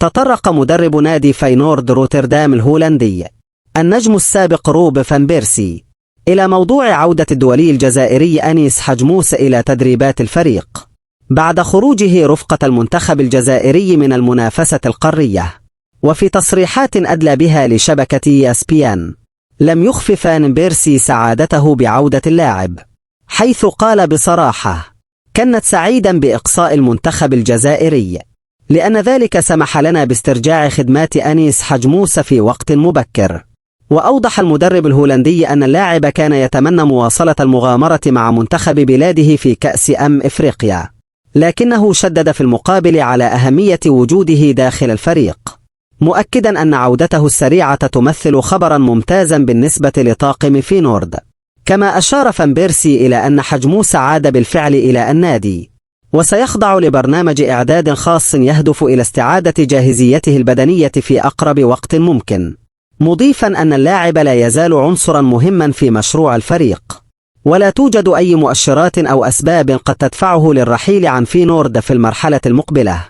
تطرق مدرب نادي فاينورد روتردام الهولندي النجم السابق روب فان بيرسي إلى موضوع عودة الدولي الجزائري أنيس حجموس إلى تدريبات الفريق بعد خروجه رفقة المنتخب الجزائري من المنافسة القارية. وفي تصريحات أدلى بها لشبكة ESPN لم يخف فان بيرسي سعادته بعودة اللاعب، حيث قال بصراحة: كنت سعيدا بإقصاء المنتخب الجزائري لأن ذلك سمح لنا باسترجاع خدمات أنيس حجموس في وقت مبكر. وأوضح المدرب الهولندي أن اللاعب كان يتمنى مواصلة المغامرة مع منتخب بلاده في كأس إفريقيا، لكنه شدد في المقابل على أهمية وجوده داخل الفريق، مؤكدا أن عودته السريعة تمثل خبرا ممتازا بالنسبة لطاقم فينورد. كما أشار فان بيرسي إلى أن حجموس عاد بالفعل إلى النادي وسيخضع لبرنامج إعداد خاص يهدف إلى استعادة جاهزيته البدنية في أقرب وقت ممكن، مضيفا أن اللاعب لا يزال عنصرا مهما في مشروع الفريق، ولا توجد أي مؤشرات أو أسباب قد تدفعه للرحيل عن فينورد في المرحلة المقبلة.